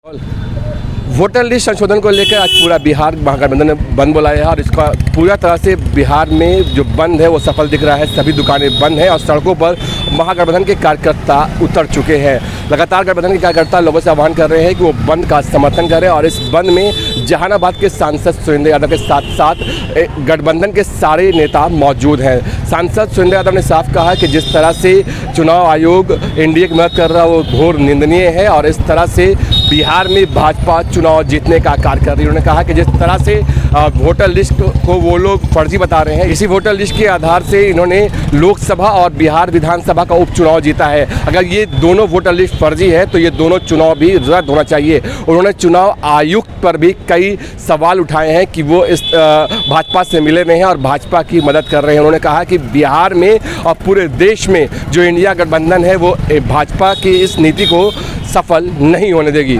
Voter list संशोधन को लेकर आज पूरा बिहार महागठबंधन ने बंद बुलाया है और इसका पूरा तरह से बिहार में जो बंद है वो सफल दिख रहा है। सभी दुकानें बंद हैं और सड़कों पर महागठबंधन के कार्यकर्ता उतर चुके हैं। लगातार गठबंधन के कार्यकर्ता लोगों से आह्वान कर रहे हैं कि वो बंद का समर्थन करें और इस बंद में जहानाबाद के सांसद सुरेंद्र यादव के साथ साथ गठबंधन के सारे नेता मौजूद हैं। सांसद सुरेंद्र यादव ने साफ कहा कि जिस तरह से चुनाव आयोग एनडीए की मदद कर रहा है वो घोर निंदनीय है और इस तरह से बिहार में भाजपा चुनाव जीतने का कार्य कर रही है। उन्होंने कहा कि जिस तरह से वोटर लिस्ट को वो लोग फर्जी बता रहे हैं, इसी वोटर लिस्ट के आधार से इन्होंने लोकसभा और बिहार विधानसभा का उपचुनाव जीता है। अगर ये दोनों वोटर लिस्ट फर्जी है तो ये दोनों चुनाव भी रद्द होना चाहिए। उन्होंने चुनाव आयुक्त पर भी कई सवाल उठाए हैं कि वो इस भाजपा से मिले नहीं हैं और भाजपा की मदद कर रहे हैं। उन्होंने कहा कि बिहार में और पूरे देश में जो इंडिया गठबंधन है वो भाजपा की इस नीति को सफल नहीं होने देगी।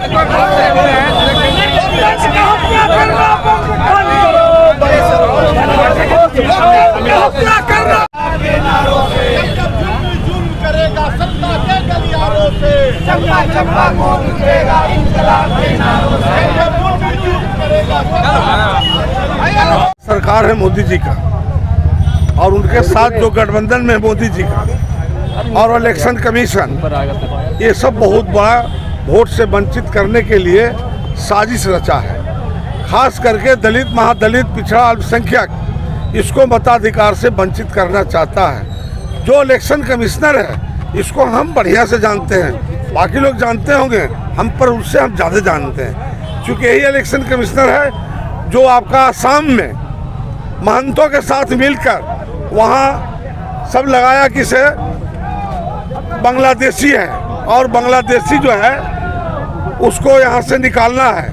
सरकार है मोदी जी का और उनके साथ जो गठबंधन में मोदी जी का और इलेक्शन कमीशन, ये सब बहुत बड़ा वोट से वंचित करने के लिए साजिश रचा है। खास करके दलित, महादलित, पिछड़ा, अल्पसंख्यक, इसको मताधिकार से वंचित करना चाहता है। जो इलेक्शन कमिश्नर है इसको हम बढ़िया से जानते हैं, बाकी लोग जानते होंगे हम, पर उससे हम ज़्यादा जानते हैं क्योंकि यही इलेक्शन कमिश्नर है जो आपका आसाम में महंतों के साथ मिलकर वहाँ सब लगाया कि से बांग्लादेशी है और बांग्लादेशी जो है उसको यहाँ से निकालना है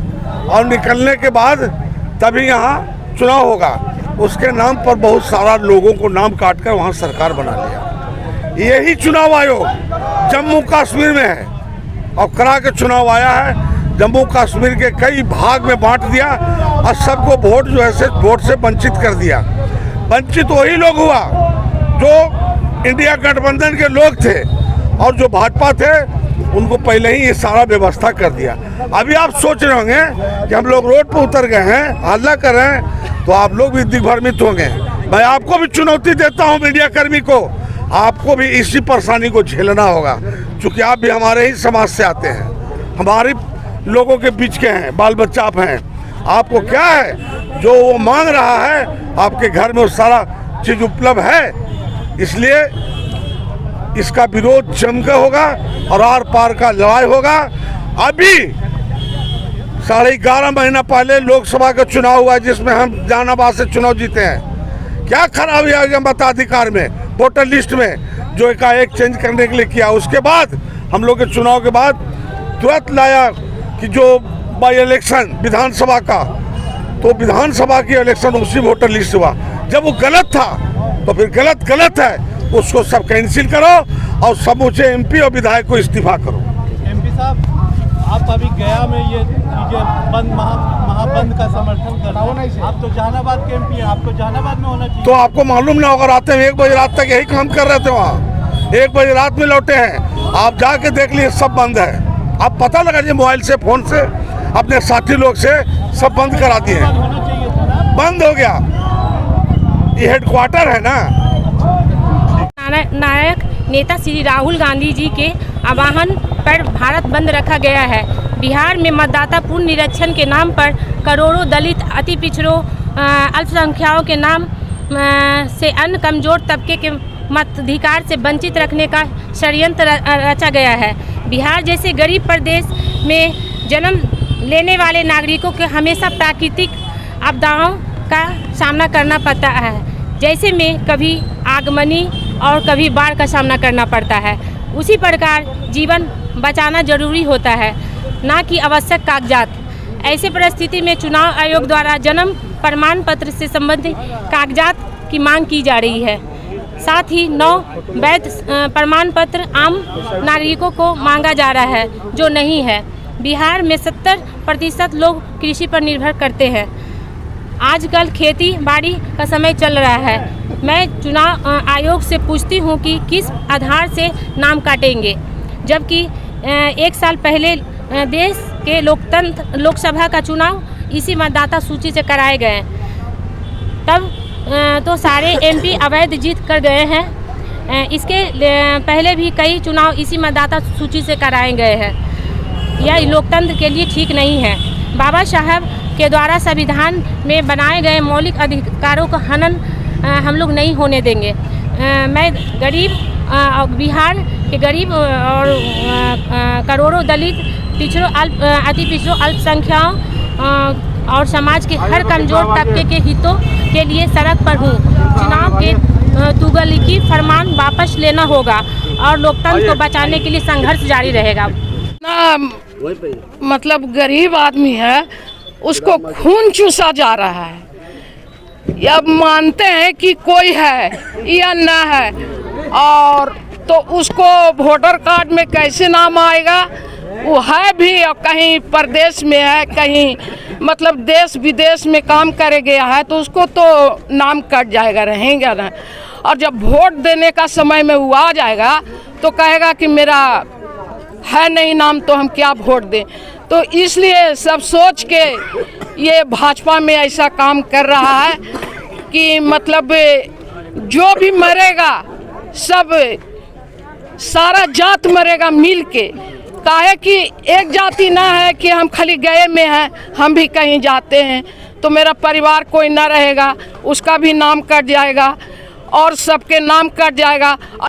और निकलने के बाद तभी यहाँ चुनाव होगा। उसके नाम पर बहुत सारा लोगों को नाम काट कर वहाँ सरकार बना लिया। यही चुनाव आयोग जम्मू कश्मीर में है और करा के चुनाव आया है। जम्मू कश्मीर के कई भाग में बांट दिया और सबको वोट जो है वोट से वंचित कर दिया। वंचित वही लोग हुआ जो इंडिया गठबंधन के लोग थे और जो भाजपा थे उनको पहले ही ये सारा व्यवस्था कर दिया। अभी आप सोच रहे होंगे कि हम लोग रोड पर उतर गए हैं, हल्ला कर रहे हैं, तो आप लोग भी दिग्भ्रमित होंगे। मैं आपको भी चुनौती देता हूं, मीडिया कर्मी को, आपको भी इसी परेशानी को झेलना होगा क्योंकि आप भी हमारे ही समाज से आते हैं, हमारे लोगों के बीच के हैं, बाल बच्चा आप हैं। आपको क्या है जो वो मांग रहा है, आपके घर में वो सारा चीज़ उपलब्ध है। इसलिए इसका विरोध जमकर होगा और आर पार का लड़ाई होगा। अभी 11.5 महीना पहले लोकसभा का चुनाव हुआ जिसमें हम जहानाबाद से चुनाव जीते हैं। क्या खराबी आ गया मताधिकार में, वोटर लिस्ट में जो एकाएक चेंज करने के लिए किया। उसके बाद हम लोग के चुनाव के बाद तुरंत लाया कि जो बाई इलेक्शन विधानसभा का, तो विधानसभा की इलेक्शन उसी वोटर लिस्ट हुआ। जब वो गलत था तो फिर गलत है, उसको सब कैंसिल करो और समूचे एमपी और विधायक को इस्तीफा करो। एमपी साहब, आप अभी गया में ये बंद महाबंद का समर्थन कर रहे हैं। आप तो जहानाबाद के एमपी हैं, आपको जहानाबाद में होना चाहिए। तो आपको मालूम ना होगा, रात में 1 बजे रात तक यही काम कर रहे थे वहाँ। 1 बजे रात में लौटे हैं, आप जाके देख लिए सब बंद है। आप पता लगा जी मोबाइल से, फोन से, अपने साथी लोग से सब बंद करा दिए। बंद हो गया, ये हेडक्वार्टर है ना। नायक नेता श्री राहुल गांधी जी के आह्वान पर भारत बंद रखा गया है। बिहार में मतदाता पूर्ण निरीक्षण के नाम पर करोड़ों दलित, अति पिछड़ों, अल्पसंख्यकों के नाम से अन्य कमजोर तबके के मताधिकार से वंचित रखने का षड्यंत्र रचा गया है। बिहार जैसे गरीब प्रदेश में जन्म लेने वाले नागरिकों को हमेशा प्राकृतिक आपदाओं का सामना करना पड़ता है, जैसे में कभी आगमनी और कभी बाढ़ का सामना करना पड़ता है। उसी प्रकार जीवन बचाना जरूरी होता है, ना कि आवश्यक कागजात। ऐसे परिस्थिति में चुनाव आयोग द्वारा जन्म प्रमाण पत्र से संबंधित कागजात की मांग की जा रही है। साथ ही 9 वैध प्रमाण पत्र आम नागरिकों को मांगा जा रहा है जो नहीं है। बिहार में 70% लोग कृषि पर निर्भर करते हैं। आजकल खेती बाड़ी का समय चल रहा है। मैं चुनाव आयोग से पूछती हूं कि किस आधार से नाम काटेंगे, जबकि 1 साल पहले देश के लोकसभा का चुनाव इसी मतदाता सूची से कराए गए। तब तो सारे एमपी अवैध जीत कर गए हैं। इसके पहले भी कई चुनाव इसी मतदाता सूची से कराए गए हैं। यह लोकतंत्र के लिए ठीक नहीं है। बाबा साहब के द्वारा संविधान में बनाए गए मौलिक अधिकारों का हनन हम लोग नहीं होने देंगे। मैं गरीब बिहार के गरीब और करोड़ों दलित पिछड़ों अति पिछड़ों अल्पसंख्याकों और समाज के हर कमजोर तबके के हितों के लिए सड़क पर हूँ। चुनाव के तुगलकी फरमान वापस लेना होगा और लोकतंत्र को बचाने के लिए संघर्ष जारी रहेगा। ना मतलब गरीब आदमी है, उसको खून चूसा जा रहा है। अब मानते हैं कि कोई है या ना है, और तो उसको वोटर कार्ड में कैसे नाम आएगा? वो है भी और कहीं प्रदेश में है, कहीं मतलब देश विदेश में काम करे गया है, तो उसको तो नाम कट जाएगा, रहेगा ना। और जब वोट देने का समय में वो आ जाएगा तो कहेगा कि मेरा है नहीं नाम, तो हम क्या वोट दें। तो इसलिए सब सोच के ये भाजपा में ऐसा काम कर रहा है कि मतलब जो भी मरेगा सब सारा जात मरेगा मिल के। काहे कि एक जाति ना है कि हम खाली गए में हैं, हम भी कहीं जाते हैं तो मेरा परिवार कोई ना रहेगा, उसका भी नाम कट जाएगा और सबके नाम कट जाएगा।